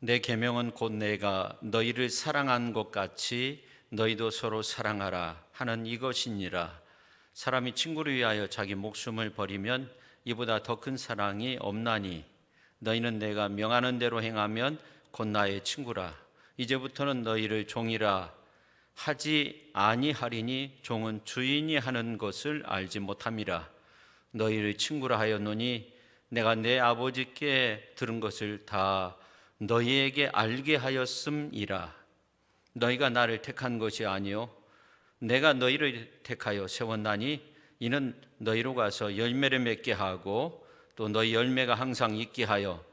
내 계명은 곧 내가 너희를 사랑한 것 같이 너희도 서로 사랑하라 하는 이것이니라. 사람이 친구를 위하여 자기 목숨을 버리면 이보다 더 큰 사랑이 없나니 너희는 내가 명하는 대로 행하면 곧 나의 친구라. 이제부터는 너희를 종이라 하지 아니하리니 종은 주인이 하는 것을 알지 못함이라. 너희를 친구라 하였노니 내가 내 아버지께 들은 것을 다 너희에게 알게 하였음이라. 너희가 나를 택한 것이 아니요 내가 너희를 택하여 세웠나니 이는 너희로 가서 열매를 맺게 하고 또 너희 열매가 항상 있게 하여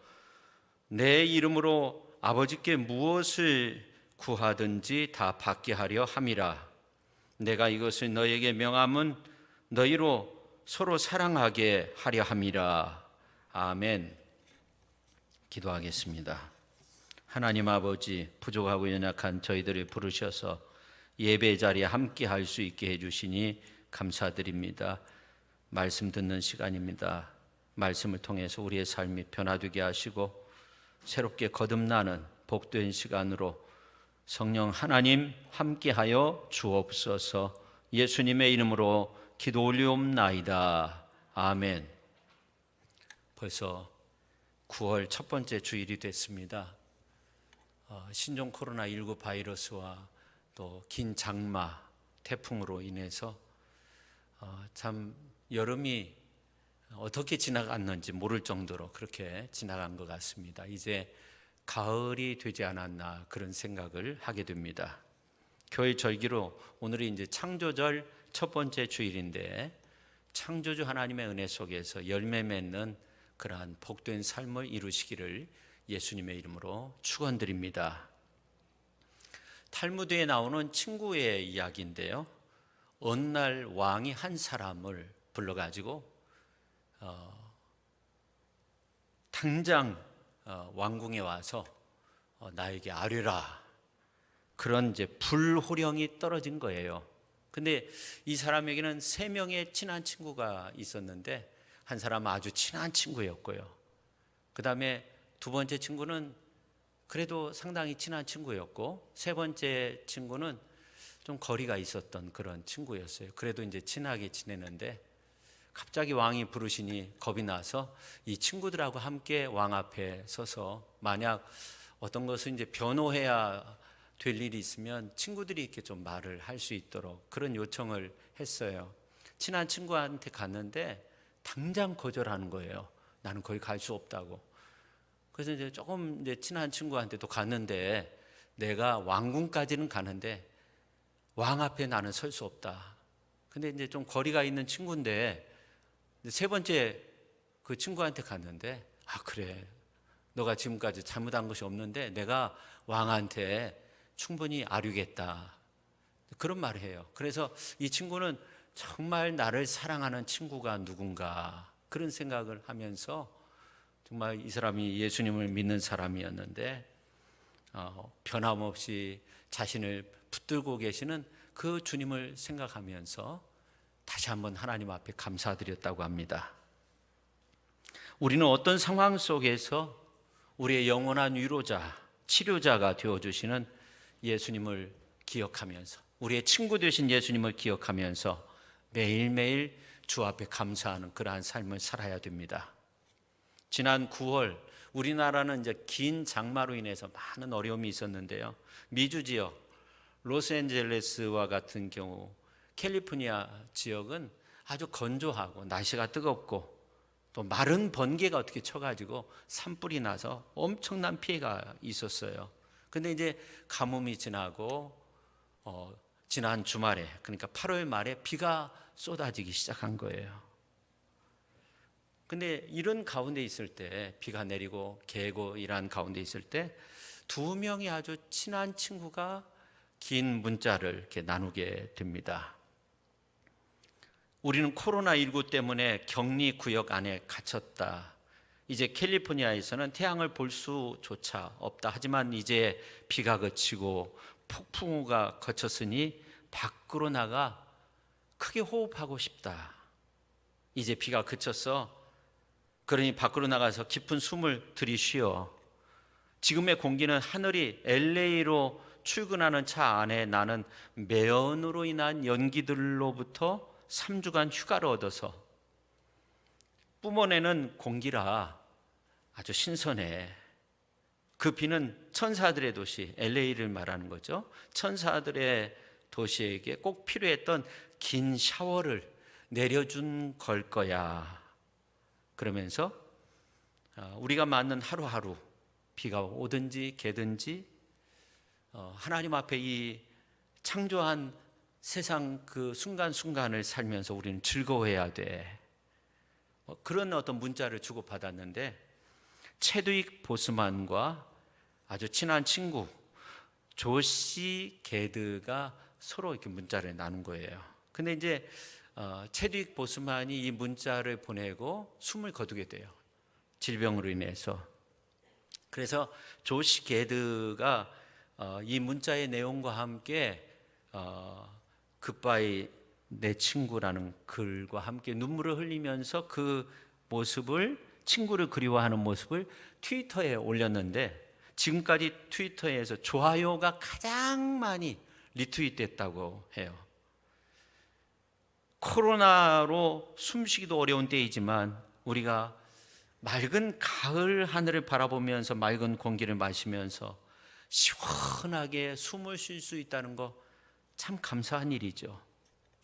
내 이름으로 아버지께 무엇을 구하든지 다 받게 하려 함이라. 내가 이것을 너희에게 명함은 너희로 서로 사랑하게 하려 함이라. 아멘. 기도하겠습니다. 하나님 아버지, 부족하고 연약한 저희들을 부르셔서 예배 자리에 함께 할 수 있게 해주시니 감사드립니다. 말씀 듣는 시간입니다. 말씀을 통해서 우리의 삶이 변화되게 하시고 새롭게 거듭나는 복된 시간으로 성령 하나님 함께하여 주옵소서. 예수님의 이름으로 기도 올리옵나이다. 아멘. 벌써 9월 첫 번째 주일이 됐습니다. 신종 코로나19 바이러스와 또 긴 장마, 태풍으로 인해서 참 여름이 어떻게 지나갔는지 모를 정도로 그렇게 지나간 것 같습니다. 이제 가을이 되지 않았나 그런 생각을 하게 됩니다. 교회 절기로 오늘이 이제 창조절 첫 번째 주일인데 창조주 하나님의 은혜 속에서 열매 맺는 그러한 복된 삶을 이루시기를 예수님의 이름으로 축원드립니다. 탈무드에 나오는 친구의 이야기인데요. 어느 날 왕이 한 사람을 불러가지고 당장 왕궁에 와서 나에게 아뢰라. 그런 이제 불호령이 떨어진 거예요. 근데 이 사람에게는 3명의 친한 친구가 있었는데 한 사람은 아주 친한 친구였고요. 그 다음에 두 번째 친구는 그래도 상당히 친한 친구였고 세 번째 친구는 좀 거리가 있었던 그런 친구였어요. 그래도 이제 친하게 지내는데 갑자기 왕이 부르시니 겁이 나서 이 친구들하고 함께 왕 앞에 서서 만약 어떤 것을 이제 변호해야 될 일이 있으면 친구들이 이렇게 좀 말을 할 수 있도록 그런 요청을 했어요. 친한 친구한테 갔는데 당장 거절하는 거예요. 나는 거기 갈 수 없다고. 그래서 이제 조금 이제 친한 친구한테도 갔는데 내가 왕궁까지는 가는데 왕 앞에 나는 설 수 없다. 근데 이제 좀 거리가 있는 친구인데 세 번째 그 친구한테 갔는데 그래. 너가 지금까지 잘못한 것이 없는데 내가 왕한테 충분히 아뢰겠다. 그런 말을 해요. 그래서 이 친구는 정말 나를 사랑하는 친구가 누군가 그런 생각을 하면서 정말 이 사람이 예수님을 믿는 사람이었는데 변함없이 자신을 붙들고 계시는 그 주님을 생각하면서 다시 한번 하나님 앞에 감사드렸다고 합니다. 우리는 어떤 상황 속에서 우리의 영원한 위로자, 치료자가 되어주시는 예수님을 기억하면서 우리의 친구 되신 예수님을 기억하면서 매일매일 주 앞에 감사하는 그러한 삶을 살아야 됩니다. 지난 9월 우리나라는 이제 긴 장마로 인해서 많은 어려움이 있었는데요. 미주 지역, 로스앤젤레스와 같은 경우 캘리포니아 지역은 아주 건조하고 날씨가 뜨겁고 또 마른 번개가 어떻게 쳐가지고 산불이 나서 엄청난 피해가 있었어요. 근데 이제 가뭄이 지나고 지난 주말에 그러니까 8월 말에 비가 쏟아지기 시작한 거예요. 근데 이런 가운데 있을 때 비가 내리고 개고 이런 가운데 있을 때 2명이 아주 친한 친구가 긴 문자를 이렇게 나누게 됩니다. 우리는 코로나19 때문에 격리 구역 안에 갇혔다. 이제 캘리포니아에서는 태양을 볼 수조차 없다. 하지만 이제 비가 그치고 폭풍우가 그쳤으니 밖으로 나가 크게 호흡하고 싶다. 이제 비가 그쳤어. 그러니 밖으로 나가서 깊은 숨을 들이쉬어 지금의 공기는 하늘이 LA로 출근하는 차 안에 나는 매연으로 인한 연기들로부터 3주간 휴가를 얻어서 뿜어내는 공기라 아주 신선해. 그 비는 천사들의 도시 LA를 말하는 거죠. 천사들의 도시에게 꼭 필요했던 긴 샤워를 내려준 걸 거야. 그러면서 우리가 맞는 하루하루, 비가 오든지 개든지 하나님 앞에 이 창조한 세상 그 순간순간을 살면서 우리는 즐거워해야 돼. 그런 어떤 문자를 주고받았는데, 체드윅 보스만과 아주 친한 친구 조시 게드가 서로 이렇게 문자를 나눈 거예요. 근데 이제 체드윅 보스만이 이 문자를 보내고 숨을 거두게 돼요. 질병으로 인해서. 그래서 조시 게드가 이 문자의 내용과 함께 굿바이 내 친구라는 글과 함께 눈물을 흘리면서 그 모습을, 친구를 그리워하는 모습을 트위터에 올렸는데, 지금까지 트위터에서 좋아요가 가장 많이 리트윗됐다고 해요. 코로나로 숨쉬기도 어려운 때이지만 우리가 맑은 가을 하늘을 바라보면서 맑은 공기를 마시면서 시원하게 숨을 쉴 수 있다는 거 참 감사한 일이죠.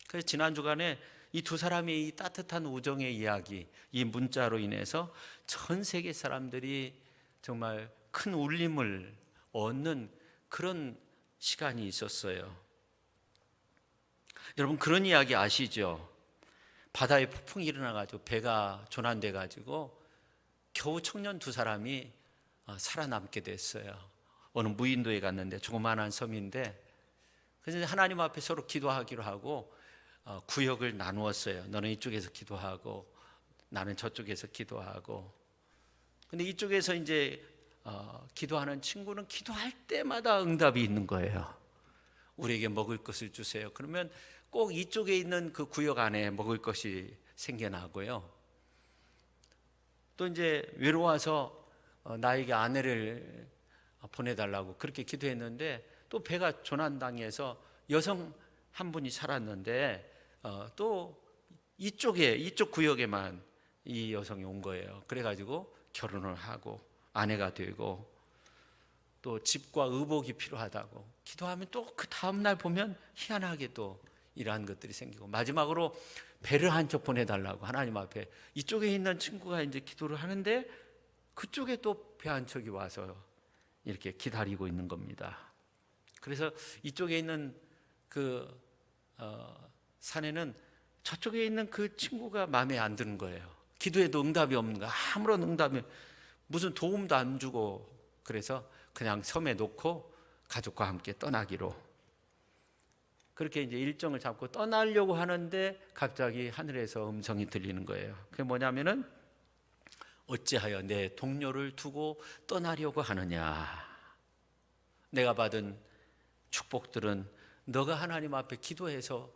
그래서 지난 주간에 이 두 사람의 이 따뜻한 우정의 이야기, 이 문자로 인해서 전 세계 사람들이 정말 큰 울림을 얻는 그런 시간이 있었어요. 여러분, 그런 이야기 아시죠? 바다에 폭풍이 일어나가지고 배가 조난돼가지고 겨우 청년 두 사람이 살아남게 됐어요. 어느 무인도에 갔는데, 조그마한 섬인데, 그래서 하나님 앞에 서로 기도하기로 하고 구역을 나누었어요. 너는 이쪽에서 기도하고 나는 저쪽에서 기도하고. 근데 이쪽에서 이제 기도하는 친구는 기도할 때마다 응답이 있는 거예요. 우리에게 먹을 것을 주세요. 그러면 꼭 이쪽에 있는 그 구역 안에 먹을 것이 생겨나고요. 또 이제 외로워서 나에게 아내를 보내달라고 그렇게 기도했는데, 또 배가 조난당해서 여성 한 분이 살았는데 또 이쪽 구역에만 이 여성이 온 거예요. 그래가지고 결혼을 하고 아내가 되고, 또 집과 의복이 필요하다고 기도하면 또 그 다음날 보면 희한하게 또 이러한 것들이 생기고, 마지막으로 배를 한 쪽 보내달라고 하나님 앞에 이쪽에 있는 친구가 이제 기도를 하는데, 그쪽에 또 배 한 척이 와서 이렇게 기다리고 있는 겁니다. 그래서 이쪽에 있는 그 산에는 저쪽에 있는 그 친구가 마음에 안 드는 거예요. 기도해도 응답이 없는 거야. 아무런 응답이, 무슨 도움도 안 주고. 그래서 그냥 섬에 놓고 가족과 함께 떠나기로, 그렇게 이제 일정을 잡고 떠나려고 하는데 갑자기 하늘에서 음성이 들리는 거예요. 그게 뭐냐면은, 어찌하여 내 동료를 두고 떠나려고 하느냐. 내가 받은 축복들은 너가 하나님 앞에 기도해서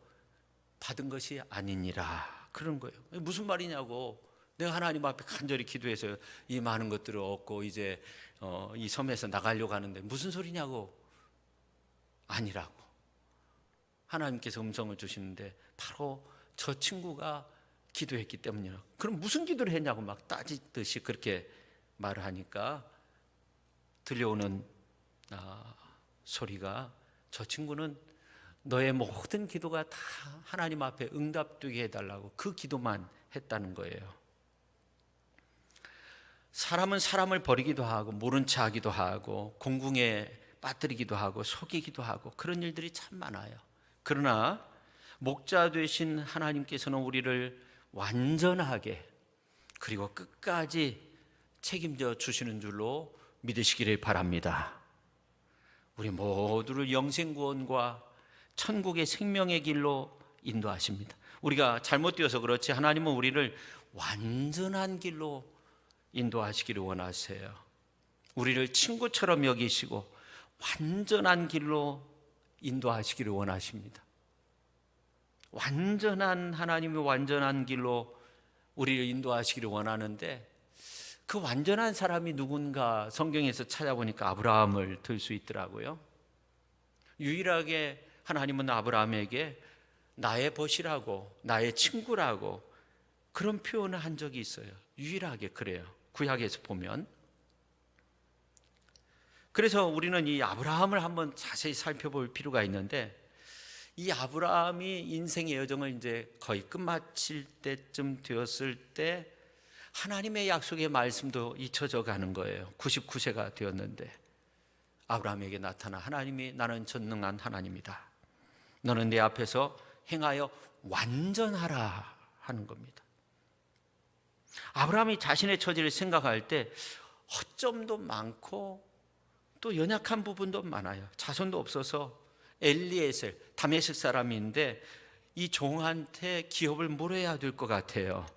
받은 것이 아니니라. 그런 거예요. 무슨 말이냐고. 내가 하나님 앞에 간절히 기도해서 이 많은 것들을 얻고 이제 이 섬에서 나가려고 하는데 무슨 소리냐고. 아니라고. 하나님께서 음성을 주시는데 바로 저 친구가 기도했기 때문이라. 그럼 무슨 기도를 했냐고 막 따지듯이 그렇게 말을 하니까 들려오는 소리가, 저 친구는 너의 모든 기도가 다 하나님 앞에 응답되게 해달라고 그 기도만 했다는 거예요. 사람은 사람을 버리기도 하고 모른 체 하기도 하고 공궁에 빠뜨리기도 하고 속이기도 하고 그런 일들이 참 많아요. 그러나 목자 되신 하나님께서는 우리를 완전하게 그리고 끝까지 책임져 주시는 줄로 믿으시기를 바랍니다. 우리 모두를 영생구원과 천국의 생명의 길로 인도하십니다. 우리가 잘못 되어서 그렇지 하나님은 우리를 완전한 길로 인도하시기를 원하세요. 우리를 친구처럼 여기시고 완전한 길로 인도하시기를 원하십니다. 완전한 하나님의 완전한 길로 우리를 인도하시기를 원하는데, 그 완전한 사람이 누군가 성경에서 찾아보니까 아브라함을 들 수 있더라고요. 유일하게 하나님은 아브라함에게 나의 벗이라고, 나의 친구라고 그런 표현을 한 적이 있어요. 유일하게 그래요. 구약에서 보면. 그래서 우리는 이 아브라함을 한번 자세히 살펴볼 필요가 있는데, 이 아브라함이 인생의 여정을 이제 거의 끝마칠 때쯤 되었을 때 하나님의 약속의 말씀도 잊혀져 가는 거예요. 99세가 되었는데 아브라함에게 나타나 하나님이 나는 전능한 하나님이다. 너는 내 앞에서 행하여 완전하라 하는 겁니다. 아브라함이 자신의 처지를 생각할 때 허점도 많고 또 연약한 부분도 많아요. 자손도 없어서 엘리에셀, 다메섹 사람인데 이 종한테 기업을 물어야 될 것 같아요.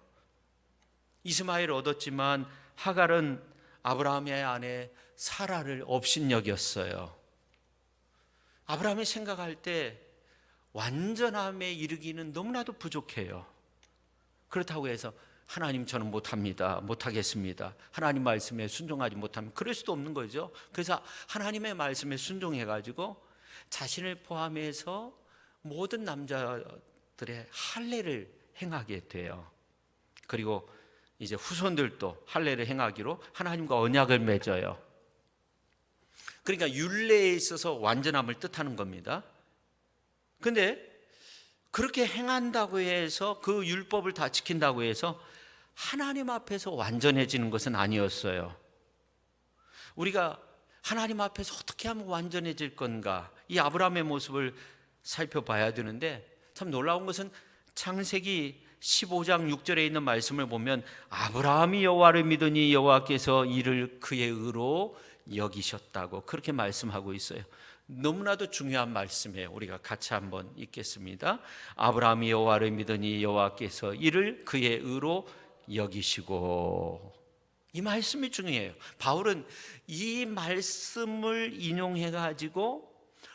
이스마엘을 얻었지만 하갈은 아브라함의 아내 사라를 업신여겼어요. 아브라함이 생각할 때 완전함에 이르기는 너무나도 부족해요. 그렇다고 해서 하나님 저는 못합니다, 못하겠습니다, 하나님 말씀에 순종하지 못하면 그럴 수도 없는 거죠. 그래서 하나님의 말씀에 순종해가지고 자신을 포함해서 모든 남자들의 할례를 행하게 돼요. 그리고 이제 후손들도 할례를 행하기로 하나님과 언약을 맺어요. 그러니까 율례에 있어서 완전함을 뜻하는 겁니다. 근데 그렇게 행한다고 해서 그 율법을 다 지킨다고 해서 하나님 앞에서 완전해지는 것은 아니었어요. 우리가 하나님 앞에서 어떻게 하면 완전해질 건가, 이 아브라함의 모습을 살펴봐야 되는데, 참 놀라운 것은 창세기 15장 6절에 있는 말씀을 보면 아브라함이 여호와를 믿으니 여호와께서 이를 그의 의로 여기셨다고 그렇게 말씀하고 있어요. 너무나도 중요한 말씀이에요. 우리가 같이 한번 읽겠습니다. 아브라함이 여호와를 믿으니 여호와께서 이를 그의 의로 여기시고. 이 말씀이 중요해요. 바울은 이 말씀을 인용해 가지고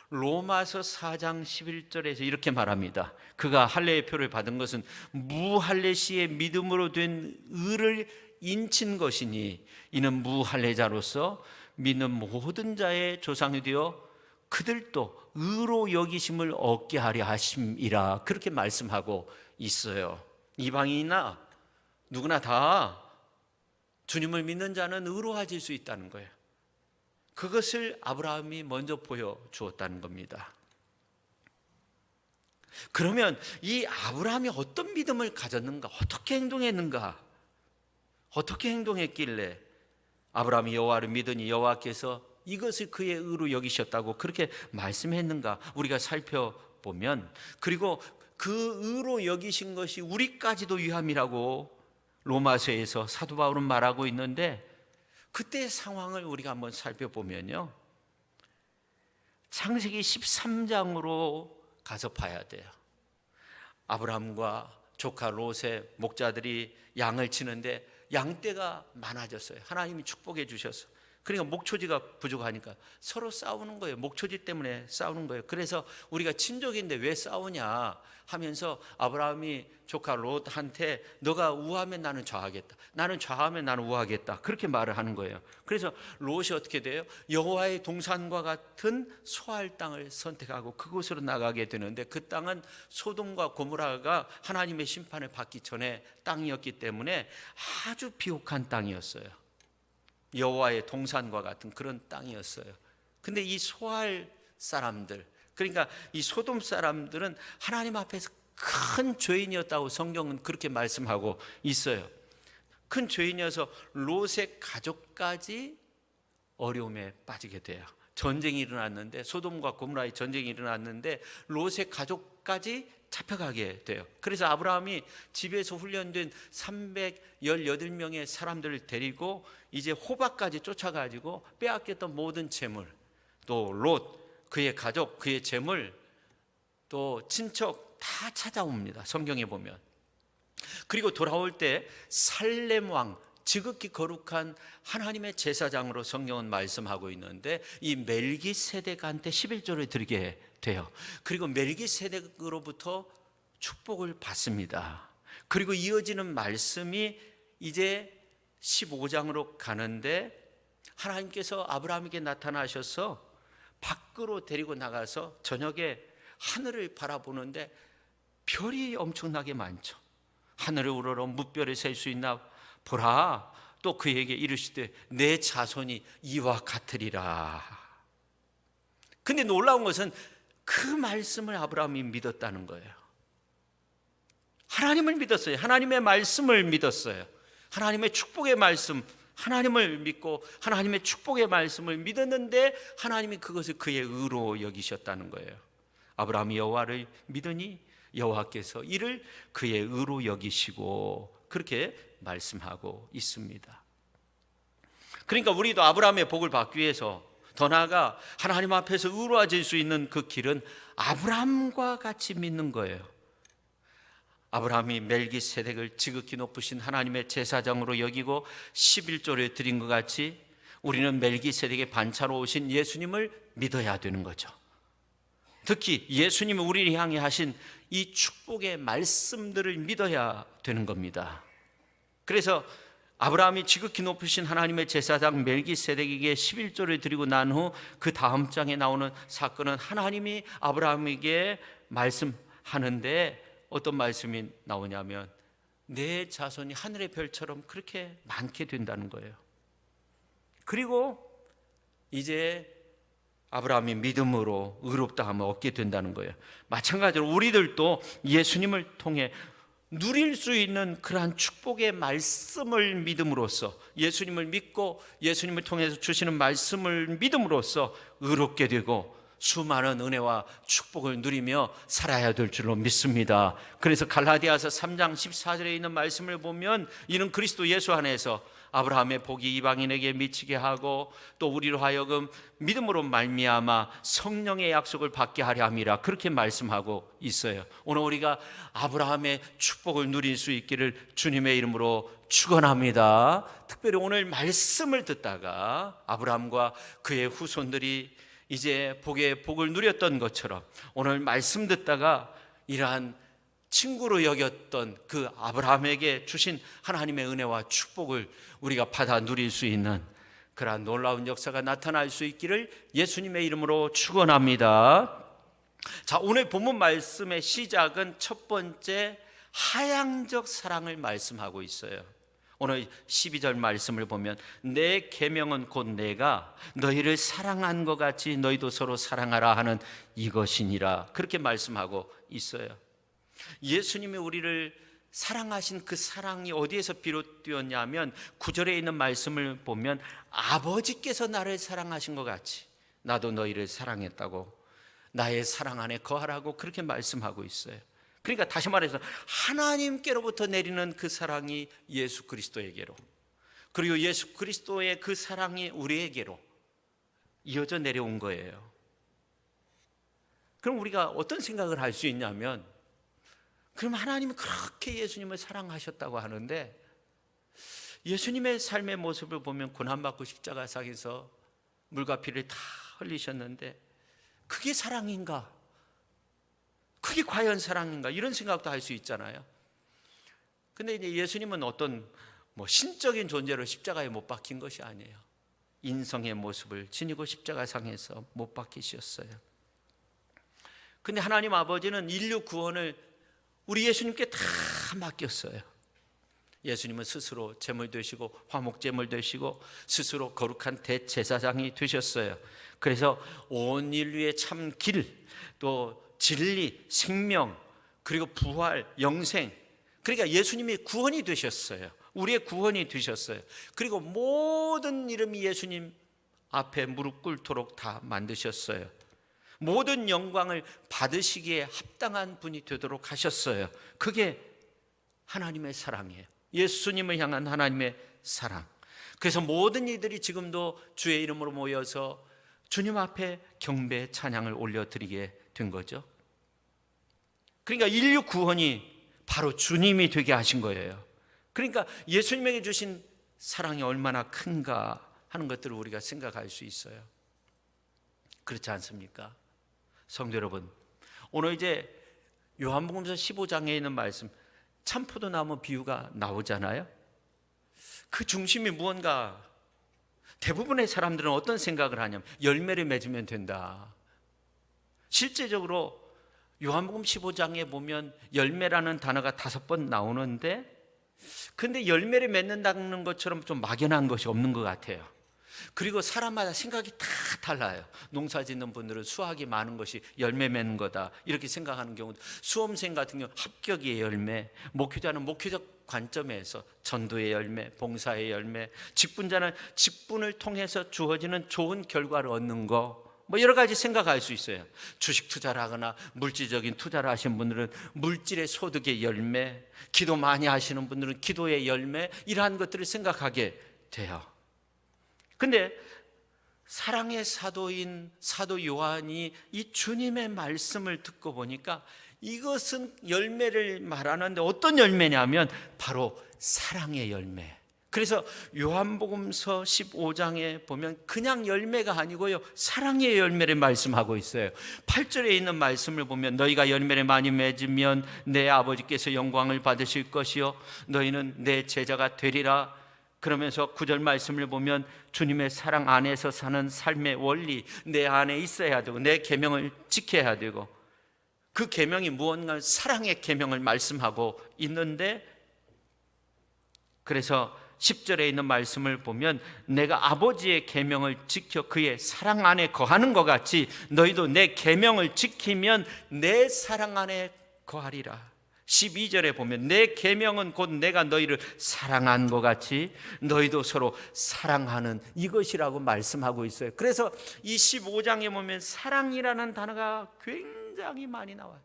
로마서 4장 11절에서 이렇게 말합니다. 그가 할례의 표를 받은 것은 무할례시의 믿음으로 된 의를 인친 것이니 이는 무할례자로서 믿는 모든 자의 조상이 되어 그들도 의로 여기심을 얻게 하려 하심이라 그렇게 말씀하고 있어요. 이방인이나 누구나 다 주님을 믿는 자는 의로워질 수 있다는 거예요. 그것을 아브라함이 먼저 보여주었다는 겁니다. 그러면 이 아브라함이 어떤 믿음을 가졌는가, 어떻게 행동했는가, 어떻게 행동했길래 아브라함이 여호와를 믿으니 여호와께서 이것을 그의 의로 여기셨다고 그렇게 말씀했는가 우리가 살펴보면, 그리고 그 의로 여기신 것이 우리까지도 유함이라고 로마서에서 사도 바울은 말하고 있는데, 그때의 상황을 우리가 한번 살펴보면요, 창세기 13장으로 가서 봐야 돼요. 아브라함과 조카 롯의 목자들이 양을 치는데 양떼가 많아졌어요. 하나님이 축복해 주셔서. 그러니까 목초지가 부족하니까 서로 싸우는 거예요. 목초지 때문에 싸우는 거예요. 그래서 우리가 친족인데 왜 싸우냐 하면서 아브라함이 조카 롯한테 너가 우하면 나는 좌하겠다, 나는 좌하면 나는 우하겠다, 그렇게 말을 하는 거예요. 그래서 롯이 어떻게 돼요? 여호와의 동산과 같은 소할 땅을 선택하고 그곳으로 나가게 되는데, 그 땅은 소돔과 고모라가 하나님의 심판을 받기 전에 땅이었기 때문에 아주 비옥한 땅이었어요. 여호와의 동산과 같은 그런 땅이었어요. 근데 이 소알 사람들, 그러니까 이 소돔 사람들은 하나님 앞에서 큰 죄인이었다고 성경은 그렇게 말씀하고 있어요. 큰 죄인이어서 롯의 가족까지 어려움에 빠지게 돼요. 전쟁이 일어났는데, 소돔과 고모라의 전쟁이 일어났는데 롯의 가족까지 잡혀가게 돼요. 그래서 아브라함이 집에서 훈련된 318명의 사람들을 데리고 이제 호박까지 쫓아가지고 빼앗겼던 모든 재물, 또 롯, 그의 가족, 그의 재물, 또 친척 다 찾아옵니다. 성경에 보면. 그리고 돌아올 때 살렘 왕, 지극히 거룩한 하나님의 제사장으로 성경은 말씀하고 있는데, 이 멜기세덱한테 11조를 드리게 돼요. 그리고 멜기세덱으로부터 축복을 받습니다. 그리고 이어지는 말씀이 이제 15장으로 가는데 하나님께서 아브라함에게 나타나셔서 밖으로 데리고 나가서 저녁에 하늘을 바라보는데 별이 엄청나게 많죠. 하늘을 우러러 무별을 셀 수 있나 보라. 또 그에게 이르시되 내 자손이 이와 같으리라. 근데 놀라운 것은 그 말씀을 아브라함이 믿었다는 거예요. 하나님을 믿었어요. 하나님의 말씀을 믿었어요. 하나님의 축복의 말씀, 하나님을 믿고 하나님의 축복의 말씀을 믿었는데 하나님이 그것을 그의 의로 여기셨다는 거예요. 아브라함이 여호와를 믿으니 여호와께서 이를 그의 의로 여기시고 그렇게 말씀하고 있습니다. 그러니까 우리도 아브라함의 복을 받기 위해서 더 나아가 하나님 앞에서 의로워질 수 있는 그 길은 아브라함과 같이 믿는 거예요. 아브라함이 멜기세덱을 지극히 높으신 하나님의 제사장으로 여기고 11조를 드린 것 같이 우리는 멜기세덱의 반차로 오신 예수님을 믿어야 되는 거죠. 특히 예수님이 우리를 향해 하신 이 축복의 말씀들을 믿어야 되는 겁니다. 그래서 아브라함이 지극히 높으신 하나님의 제사장 멜기세덱에게 11조를 드리고 난 후 그 다음 장에 나오는 사건은 하나님이 아브라함에게 말씀하는데 어떤 말씀이 나오냐면 내 자손이 하늘의 별처럼 그렇게 많게 된다는 거예요. 그리고 이제 아브라함이 믿음으로 의롭다함을 얻게 된다는 거예요. 마찬가지로 우리들도 예수님을 통해 누릴 수 있는 그러한 축복의 말씀을 믿음으로써 예수님을 믿고 예수님을 통해서 주시는 말씀을 믿음으로써 의롭게 되고 수많은 은혜와 축복을 누리며 살아야 될 줄로 믿습니다. 그래서 갈라디아서 3장 14절에 있는 말씀을 보면 이는 그리스도 예수 안에서 아브라함의 복이 이방인에게 미치게 하고 또 우리로 하여금 믿음으로 말미암아 성령의 약속을 받게 하려 함이라 그렇게 말씀하고 있어요. 오늘 우리가 아브라함의 축복을 누릴 수 있기를 주님의 이름으로 축원합니다. 특별히 오늘 말씀을 듣다가 아브라함과 그의 후손들이 이제 복을 누렸던 것처럼 오늘 말씀 듣다가 이러한 친구로 여겼던 그 아브라함에게 주신 하나님의 은혜와 축복을 우리가 받아 누릴 수 있는 그러한 놀라운 역사가 나타날 수 있기를 예수님의 이름으로 축원합니다. 자, 오늘 본문 말씀의 시작은 첫 번째 하향적 사랑을 말씀하고 있어요. 오늘 12절 말씀을 보면 내 계명은 곧 내가 너희를 사랑한 것 같이 너희도 서로 사랑하라 하는 이것이니라 그렇게 말씀하고 있어요. 예수님이 우리를 사랑하신 그 사랑이 어디에서 비롯되었냐면 9절에 있는 말씀을 보면 아버지께서 나를 사랑하신 것 같이 나도 너희를 사랑했다고 나의 사랑 안에 거하라고 그렇게 말씀하고 있어요. 그러니까 다시 말해서 하나님께로부터 내리는 그 사랑이 예수 그리스도에게로 그리고 예수 그리스도의 그 사랑이 우리에게로 이어져 내려온 거예요. 그럼 우리가 어떤 생각을 할 수 있냐면 그럼 하나님은 그렇게 예수님을 사랑하셨다고 하는데 예수님의 삶의 모습을 보면 고난받고 십자가상에서 물과 피를 다 흘리셨는데 그게 사랑인가? 그게 과연 사랑인가? 이런 생각도 할 수 있잖아요. 근데 이제 예수님은 어떤 신적인 존재로 십자가에 못 박힌 것이 아니에요. 인성의 모습을 지니고 십자가상에서 못 박히셨어요. 근데 하나님 아버지는 인류 구원을 우리 예수님께 다 맡겼어요. 예수님은 스스로 제물 되시고 화목제물 되시고 스스로 거룩한 대제사장이 되셨어요. 그래서 온 인류의 참 길, 또 진리, 생명, 그리고 부활, 영생, 그러니까 예수님이 구원이 되셨어요. 우리의 구원이 되셨어요. 그리고 모든 이름이 예수님 앞에 무릎 꿇도록 다 만드셨어요. 모든 영광을 받으시기에 합당한 분이 되도록 하셨어요. 그게 하나님의 사랑이에요. 예수님을 향한 하나님의 사랑. 그래서 모든 이들이 지금도 주의 이름으로 모여서 주님 앞에 경배 찬양을 올려드리게 된 거죠. 그러니까 인류 구원이 바로 주님이 되게 하신 거예요. 그러니까 예수님에게 주신 사랑이 얼마나 큰가 하는 것들을 우리가 생각할 수 있어요. 그렇지 않습니까? 성도 여러분, 오늘 이제 요한복음서 15장에 있는 말씀 참포도나무 비유가 나오잖아요. 그 중심이 무언가, 대부분의 사람들은 어떤 생각을 하냐면 열매를 맺으면 된다. 실제적으로 요한복음 15장에 보면 열매라는 단어가 5번 나오는데, 근데 열매를 맺는다는 것처럼 좀 막연한 것이 없는 것 같아요. 그리고 사람마다 생각이 다 달라요. 농사 짓는 분들은 수확이 많은 것이 열매 맺는 거다 이렇게 생각하는 경우도, 수험생 같은 경우 합격의 열매, 목회자는 목회적 관점에서 전도의 열매, 봉사의 열매, 직분자는 직분을 통해서 주어지는 좋은 결과를 얻는 거, 뭐 여러 가지 생각할 수 있어요. 주식 투자를 하거나 물질적인 투자를 하시는 분들은 물질의 소득의 열매, 기도 많이 하시는 분들은 기도의 열매, 이러한 것들을 생각하게 돼요. 근데 사랑의 사도인 사도 요한이 이 주님의 말씀을 듣고 보니까 이것은 열매를 말하는데 어떤 열매냐면 바로 사랑의 열매. 그래서 요한복음서 15장에 보면 그냥 열매가 아니고요, 사랑의 열매를 말씀하고 있어요. 8절에 있는 말씀을 보면 너희가 열매를 많이 맺으면 내 아버지께서 영광을 받으실 것이요 너희는 내 제자가 되리라. 그러면서 9절 말씀을 보면 주님의 사랑 안에서 사는 삶의 원리, 내 안에 있어야 되고 내 계명을 지켜야 되고, 그 계명이 무언가 사랑의 계명을 말씀하고 있는데, 그래서 10절에 있는 말씀을 보면 내가 아버지의 계명을 지켜 그의 사랑 안에 거하는 것 같이 너희도 내 계명을 지키면 내 사랑 안에 거하리라. 12절에 보면 내 계명은 곧 내가 너희를 사랑한 것 같이 너희도 서로 사랑하는 이것이라고 말씀하고 있어요. 그래서 이 15장에 보면 사랑이라는 단어가 굉장히 많이 나와요.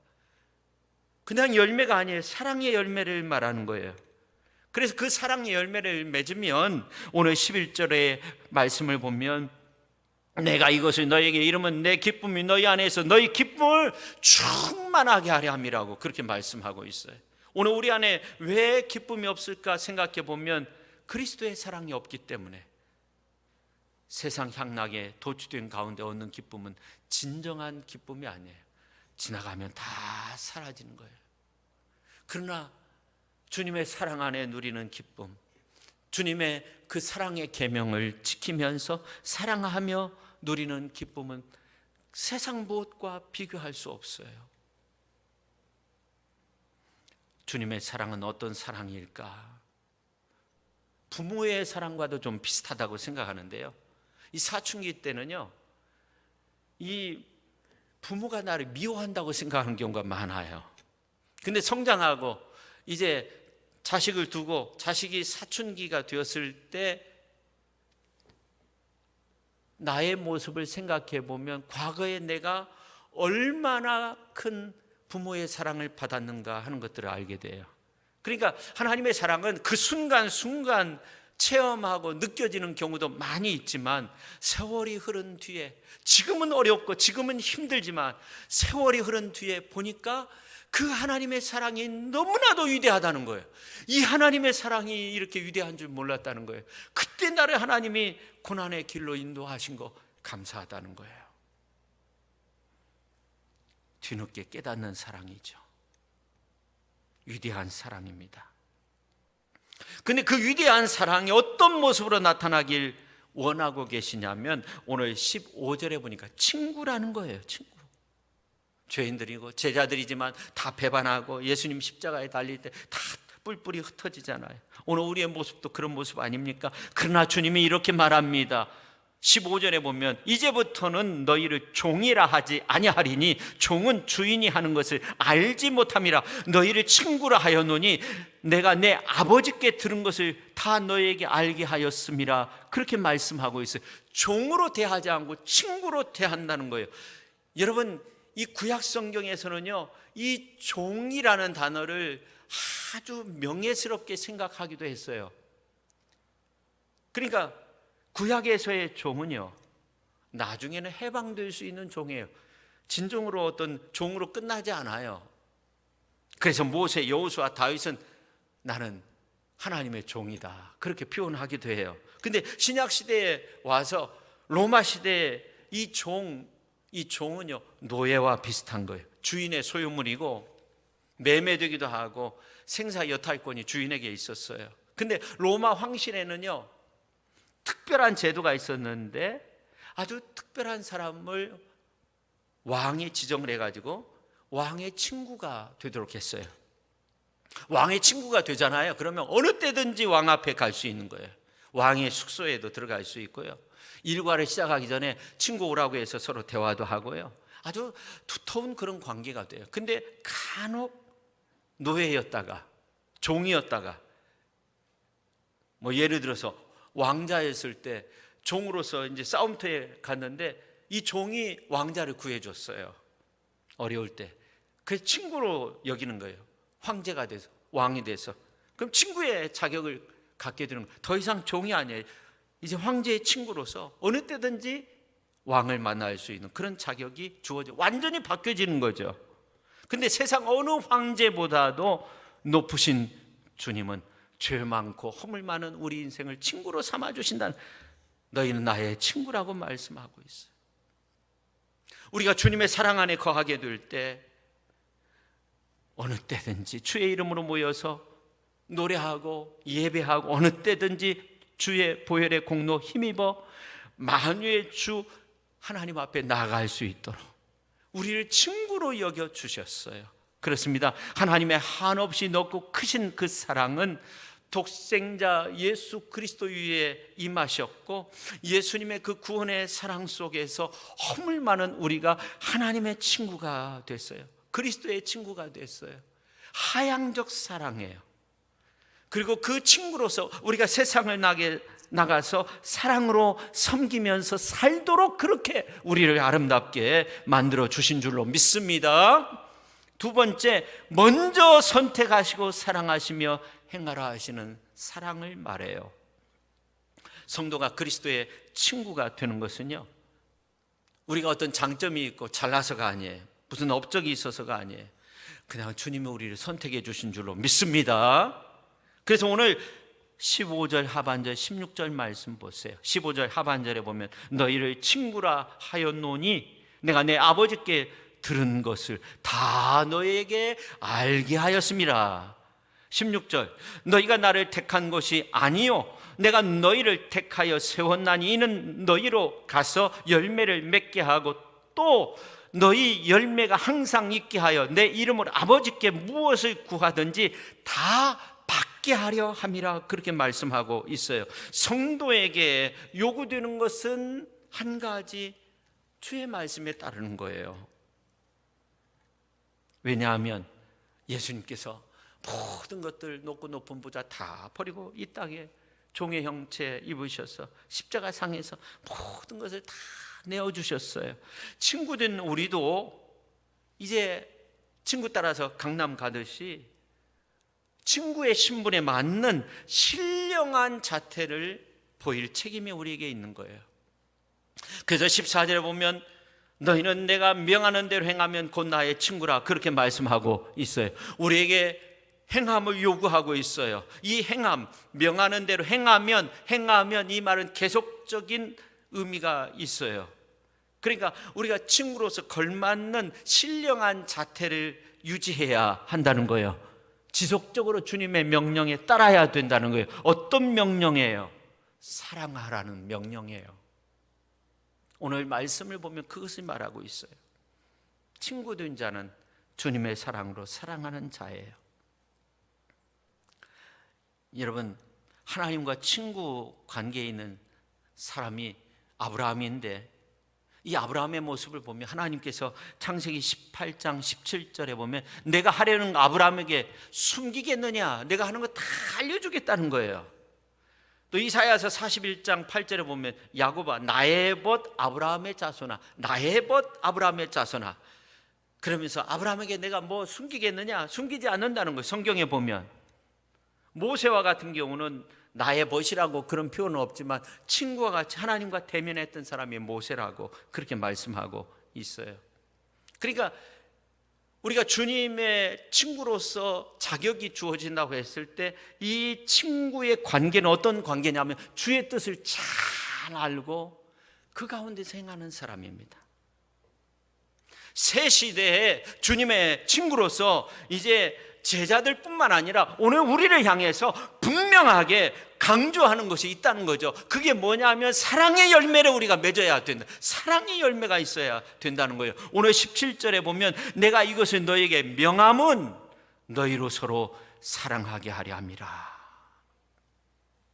그냥 열매가 아니에요. 사랑의 열매를 말하는 거예요. 그래서 그 사랑의 열매를 맺으면 오늘 11절의 말씀을 보면 내가 이것을 너희에게 이르면 내 기쁨이 너희 안에서 너희 기쁨을 충만하게 하려 함이라고 그렇게 말씀하고 있어요. 오늘 우리 안에 왜 기쁨이 없을까 생각해 보면 그리스도의 사랑이 없기 때문에 세상 향락에 도취된 가운데 얻는 기쁨은 진정한 기쁨이 아니에요. 지나가면 다 사라지는 거예요. 그러나 주님의 사랑 안에 누리는 기쁨, 주님의 그 사랑의 계명을 지키면서 사랑하며 누리는 기쁨은 세상 무엇과 비교할 수 없어요. 주님의 사랑은 어떤 사랑일까? 부모의 사랑과도 좀 비슷하다고 생각하는데요, 이 사춘기 때는요, 이 부모가 나를 미워한다고 생각하는 경우가 많아요. 근데 성장하고 이제 자식을 두고 자식이 사춘기가 되었을 때 나의 모습을 생각해 보면 과거에 내가 얼마나 큰 부모의 사랑을 받았는가 하는 것들을 알게 돼요. 그러니까 하나님의 사랑은 그 순간순간 체험하고 느껴지는 경우도 많이 있지만 세월이 흐른 뒤에, 지금은 어렵고 지금은 힘들지만 세월이 흐른 뒤에 보니까 그 하나님의 사랑이 너무나도 위대하다는 거예요. 이 하나님의 사랑이 이렇게 위대한 줄 몰랐다는 거예요. 그때 나를 하나님이 고난의 길로 인도하신 거 감사하다는 거예요. 뒤늦게 깨닫는 사랑이죠. 위대한 사랑입니다. 근데 그 위대한 사랑이 어떤 모습으로 나타나길 원하고 계시냐면 오늘 15절에 보니까 친구라는 거예요. 친구. 죄인들이고 제자들이지만 다 배반하고 예수님 십자가에 달릴 때 다 뿔뿔이 흩어지잖아요. 오늘 우리의 모습도 그런 모습 아닙니까? 그러나 주님이 이렇게 말합니다. 15절에 보면 이제부터는 너희를 종이라 하지 아니하리니 종은 주인이 하는 것을 알지 못함이라 너희를 친구라 하였노니 내가 내 아버지께 들은 것을 다 너희에게 알게 하였음이라 그렇게 말씀하고 있어요. 종으로 대하지 않고 친구로 대한다는 거예요. 여러분, 이 구약 성경에서는요, 이 종이라는 단어를 아주 명예스럽게 생각하기도 했어요. 그러니까 구약에서의 종은요, 나중에는 해방될 수 있는 종이에요. 진정으로 어떤 종으로 끝나지 않아요. 그래서 모세, 여호수아, 다윗은 나는 하나님의 종이다 그렇게 표현하기도 해요. 근데 신약 시대에 와서 로마 시대에 이 종은요 노예와 비슷한 거예요. 주인의 소유물이고 매매되기도 하고 생사 여탈권이 주인에게 있었어요. 근데 로마 황실에는요, 특별한 제도가 있었는데 아주 특별한 사람을 왕이 지정을 해가지고 왕의 친구가 되도록 했어요. 왕의 친구가 되잖아요. 그러면 어느 때든지 왕 앞에 갈 수 있는 거예요. 왕의 숙소에도 들어갈 수 있고요. 일과를 시작하기 전에 친구 오라고 해서 서로 대화도 하고요. 아주 두터운 그런 관계가 돼요. 근데 간혹 노예였다가 종이었다가 뭐 예를 들어서 왕자였을 때 종으로서 이제 싸움터에 갔는데 이 종이 왕자를 구해줬어요. 어려울 때. 그래서 친구로 여기는 거예요. 황제가 돼서, 왕이 돼서. 그럼 친구의 자격을 갖게 되는 거예요. 더 이상 종이 아니에요. 이제 황제의 친구로서 어느 때든지 왕을 만날 수 있는 그런 자격이 주어져 완전히 바뀌어지는 거죠. 근데 세상 어느 황제보다도 높으신 주님은 죄 많고 허물 많은 우리 인생을 친구로 삼아주신다는, 너희는 나의 친구라고 말씀하고 있어요. 우리가 주님의 사랑 안에 거하게 될 때 어느 때든지 주의 이름으로 모여서 노래하고 예배하고 어느 때든지 주의 보혈의 공로 힘입어 만유의 주 하나님 앞에 나아갈 수 있도록 우리를 친구로 여겨주셨어요. 그렇습니다. 하나님의 한없이 높고 크신 그 사랑은 독생자 예수 그리스도 위에 임하셨고, 예수님의 그 구원의 사랑 속에서 허물 많은 우리가 하나님의 친구가 됐어요. 그리스도의 친구가 됐어요. 하향적 사랑이에요. 그리고 그 친구로서 우리가 세상을 나가서 사랑으로 섬기면서 살도록 그렇게 우리를 아름답게 만들어 주신 줄로 믿습니다. 두 번째, 먼저 선택하시고 사랑하시며 행하라 하시는 사랑을 말해요. 성도가 그리스도의 친구가 되는 것은요, 우리가 어떤 장점이 있고 잘나서가 아니에요. 무슨 업적이 있어서가 아니에요. 그냥 주님이 우리를 선택해 주신 줄로 믿습니다. 그래서 오늘 15절 하반절 16절 말씀 보세요. 15절 하반절에 보면 너희를 친구라 하였노니 내가 내 아버지께 들은 것을 다 너희에게 알게 하였음이라. 16절 너희가 나를 택한 것이 아니요 내가 너희를 택하여 세웠나니 이는 너희로 가서 열매를 맺게 하고 또 너희 열매가 항상 있게 하여 내 이름으로 아버지께 무엇을 구하든지 다 받게 하려 함이라. 그렇게 말씀하고 있어요. 성도에게 요구되는 것은 한 가지, 주의 말씀에 따르는 거예요. 왜냐하면 예수님께서 모든 것들 높고 높은 보좌 다 버리고 이 땅에 종의 형체 입으셔서 십자가 상에서 모든 것을 다 내어주셨어요. 친구된 우리도 이제 친구 따라서 강남 가듯이 친구의 신분에 맞는 신령한 자태를 보일 책임이 우리에게 있는 거예요. 그래서 14절에 보면 너희는 내가 명하는 대로 행하면 곧 나의 친구라 그렇게 말씀하고 있어요. 우리에게 행함을 요구하고 있어요. 이 행함, 명하는 대로 행하면 이 말은 계속적인 의미가 있어요. 그러니까 우리가 친구로서 걸맞는 신령한 자태를 유지해야 한다는 거예요. 지속적으로 주님의 명령에 따라야 된다는 거예요. 어떤 명령이에요? 사랑하라는 명령이에요. 오늘 말씀을 보면 그것을 말하고 있어요. 친구된 자는 주님의 사랑으로 사랑하는 자예요. 여러분, 하나님과 친구 관계에 있는 사람이 아브라함인데 이 아브라함의 모습을 보면 하나님께서 창세기 18장 17절에 보면 내가 하려는 아브라함에게 숨기겠느냐, 내가 하는 거 다 알려주겠다는 거예요. 또 이사야서 41장 8절에 보면 야곱아 나의 벗 아브라함의 자손아, 나의 벗 아브라함의 자손아, 그러면서 아브라함에게 내가 뭐 숨기겠느냐, 숨기지 않는다는 거예요. 성경에 보면 모세와 같은 경우는 나의 벗이라고 그런 표현은 없지만 친구와 같이 하나님과 대면했던 사람이 모세라고 그렇게 말씀하고 있어요. 그러니까 우리가 주님의 친구로서 자격이 주어진다고 했을 때 이 친구의 관계는 어떤 관계냐면 주의 뜻을 잘 알고 그 가운데서 행하는 사람입니다. 새 시대에 주님의 친구로서 이제 제자들뿐만 아니라 오늘 우리를 향해서 분명하게 강조하는 것이 있다는 거죠. 그게 뭐냐면 사랑의 열매를 우리가 맺어야 된다. 사랑의 열매가 있어야 된다는 거예요. 오늘 17절에 보면 내가 이것을 너에게 명함은 너희로 서로 사랑하게 하려 함이라.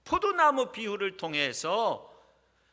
포도나무 비유를 통해서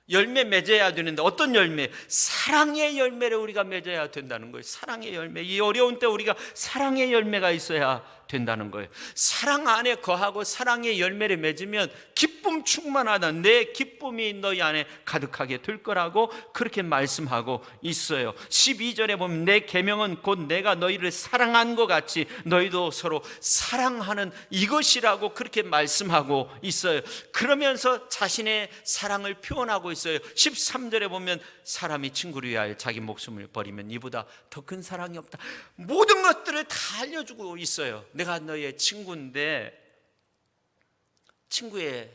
열매 맺어야 되는데 어떤 열매? 사랑의 열매를 우리가 맺어야 된다는 거예요. 사랑의 열매. 이 어려운 때 우리가 사랑의 열매가 있어야 된다는 거예요. 사랑 안에 거하고 사랑의 열매를 맺으면 기쁨 충만하다. 내 기쁨이 너희 안에 가득하게 될 거라고 그렇게 말씀하고 있어요. 12절에 보면 내 계명은 곧 내가 너희를 사랑한 것 같이 너희도 서로 사랑하는 이것이라고 그렇게 말씀하고 있어요. 그러면서 자신의 사랑을 표현하고 있어요. 13절에 보면 사람이 친구를 위하여 자기 목숨을 버리면 이보다 더 큰 사랑이 없다. 모든 것들을 다 알려주고 있어요. 내가 너의 친구인데 친구의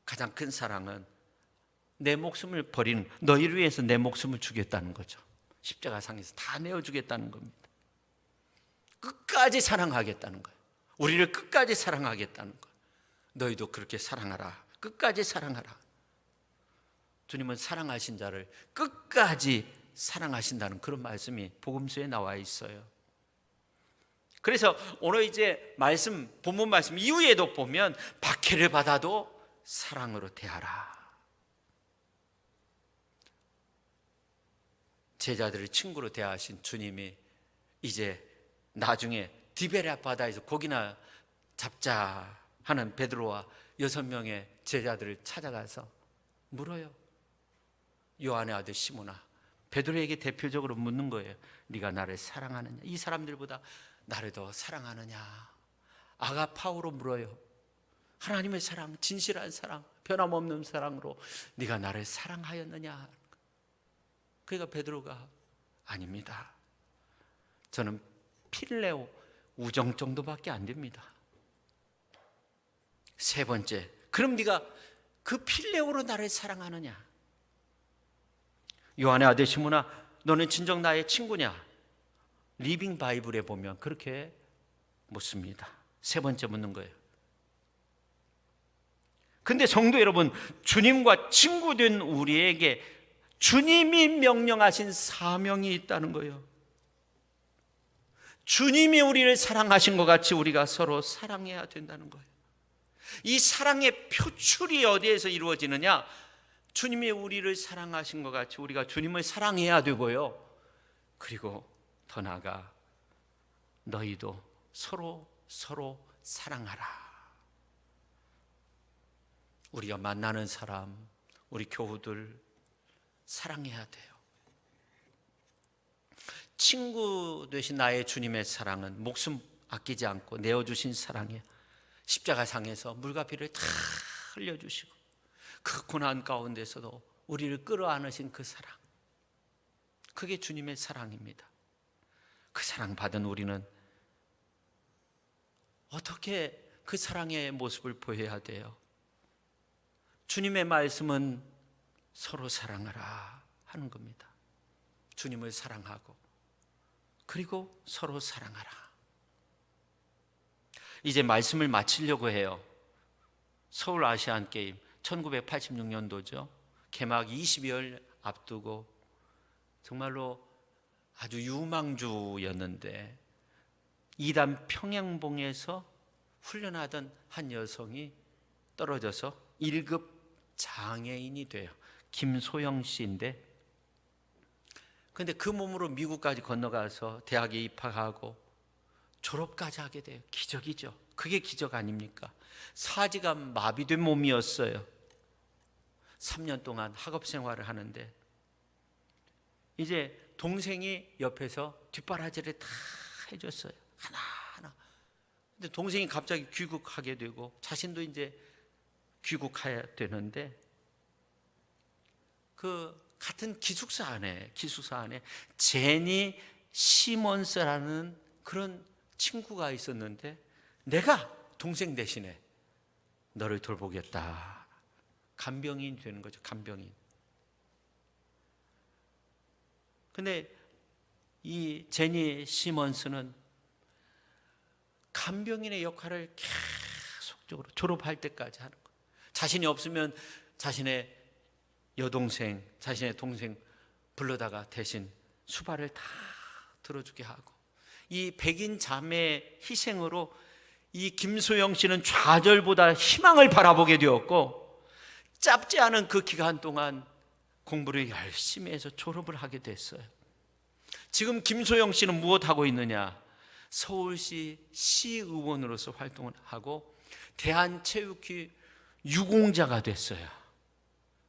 가장 큰 사랑은 내 목숨을 버리는, 너희를 위해서 내 목숨을 주겠다는 거죠. 십자가상에서 다 내어주겠다는 겁니다. 끝까지 사랑하겠다는 거예요. 우리를 끝까지 사랑하겠다는 거예요. 너희도 그렇게 사랑하라. 끝까지 사랑하라. 주님은 사랑하신 자를 끝까지 사랑하신다는 그런 말씀이 복음서에 나와 있어요. 그래서 오늘 이제 말씀, 본문 말씀 이후에도 보면 박해를 받아도 사랑으로 대하라. 제자들을 친구로 대하신 주님이 이제 나중에 디베랴 바다에서 고기나 잡자 하는 베드로와 6명의 제자들을 찾아가서 물어요. 요한의 아들 시몬아, 베드로에게 대표적으로 묻는 거예요. 네가 나를 사랑하느냐? 이 사람들보다 나를 더 사랑하느냐? 아가파오로 물어요. 하나님의 사랑, 진실한 사랑, 변함없는 사랑으로 네가 나를 사랑하였느냐? 그러니까 베드로가 아닙니다. 저는 필레오, 우정 정도밖에 안 됩니다. 세 번째, 그럼 네가 그 필레오로 나를 사랑하느냐? 요한의 아들 시몬아, 너는 진정 나의 친구냐? 리빙 바이블에 보면 그렇게 묻습니다. 세 번째 묻는 거예요. 근데 성도 여러분, 주님과 친구된 우리에게 주님이 명령하신 사명이 있다는 거예요. 주님이 우리를 사랑하신 것 같이 우리가 서로 사랑해야 된다는 거예요. 이 사랑의 표출이 어디에서 이루어지느냐? 주님이 우리를 사랑하신 것 같이 우리가 주님을 사랑해야 되고요. 그리고 더 나아가 너희도 서로 사랑하라. 우리가 만나는 사람, 우리 교우들 사랑해야 돼요. 친구 되신 나의 주님의 사랑은 목숨 아끼지 않고 내어주신 사랑이에요. 십자가상에서 물과 피를 다 흘려주시고 그 고난 가운데서도 우리를 끌어안으신 그 사랑, 그게 주님의 사랑입니다. 그 사랑 받은 우리는 어떻게 그 사랑의 모습을 보여야 돼요? 주님의 말씀은 서로 사랑하라 하는 겁니다. 주님을 사랑하고 그리고 서로 사랑하라. 이제 말씀을 마치려고 해요. 서울 아시안 게임 1986년도죠. 개막 20여일 앞두고 정말로 아주 유망주였는데 이단 평양봉에서 훈련하던 한 여성이 떨어져서 1급 장애인이 돼요. 김소영 씨인데, 근데 그 몸으로 미국까지 건너가서 대학에 입학하고 졸업까지 하게 돼요. 기적이죠. 그게 기적 아닙니까? 사지가 마비된 몸이었어요. 3년 동안 학업 생활을 하는데 이제 동생이 옆에서 뒷바라지를 다 해줬어요. 하나하나. 근데 동생이 갑자기 귀국하게 되고 자신도 이제 귀국해야 되는데 그 같은 기숙사 안에 제니 시몬스라는 그런 친구가 있었는데 내가 동생 대신에 너를 돌보겠다. 간병인 되는 거죠. 간병인. 근데 이 제니 시몬스는 간병인의 역할을 계속적으로 졸업할 때까지 하는 거예요. 자신이 없으면 자신의 여동생, 자신의 동생 불러다가 대신 수발을 다 들어주게 하고, 이 백인 자매의 희생으로 이 김소영 씨는 좌절보다 희망을 바라보게 되었고, 짧지 않은 그 기간 동안 공부를 열심히 해서 졸업을 하게 됐어요. 지금 김소영 씨는 무엇하고 있느냐? 서울시 시의원으로서 활동을 하고 대한체육회 유공자가 됐어요.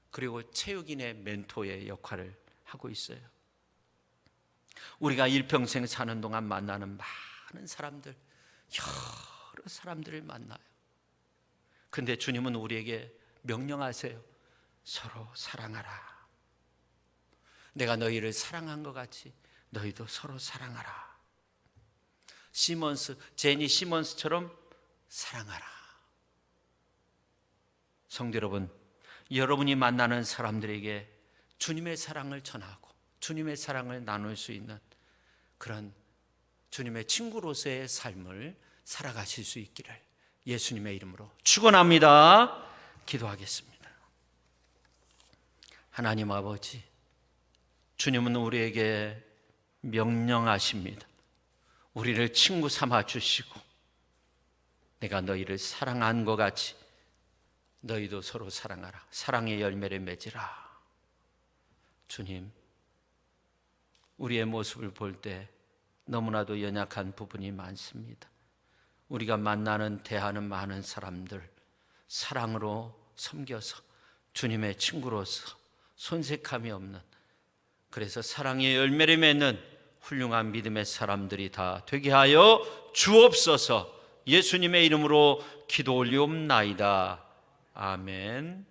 그리고 체육인의 멘토의 역할을 하고 있어요. 우리가 일평생 사는 동안 만나는 많은 사람들, 여러 사람들을 만나요. 근데 주님은 우리에게 명령하세요. 서로 사랑하라. 내가 너희를 사랑한 것 같이 너희도 서로 사랑하라. 제니 시몬스처럼 사랑하라. 성도 여러분, 여러분이 만나는 사람들에게 주님의 사랑을 전하고 주님의 사랑을 나눌 수 있는 그런 주님의 친구로서의 삶을 살아가실 수 있기를 예수님의 이름으로 축원합니다. 기도하겠습니다. 하나님 아버지, 주님은 우리에게 명령하십니다. 우리를 친구 삼아 주시고 내가 너희를 사랑한 것 같이 너희도 서로 사랑하라. 사랑의 열매를 맺으라. 주님, 우리의 모습을 볼 때 너무나도 연약한 부분이 많습니다. 우리가 만나는 대하는 많은 사람들 사랑으로 섬겨서 주님의 친구로서 손색함이 없는, 그래서 사랑의 열매를 맺는 훌륭한 믿음의 사람들이 다 되게 하여 주옵소서. 예수님의 이름으로 기도 올리옵나이다. 아멘.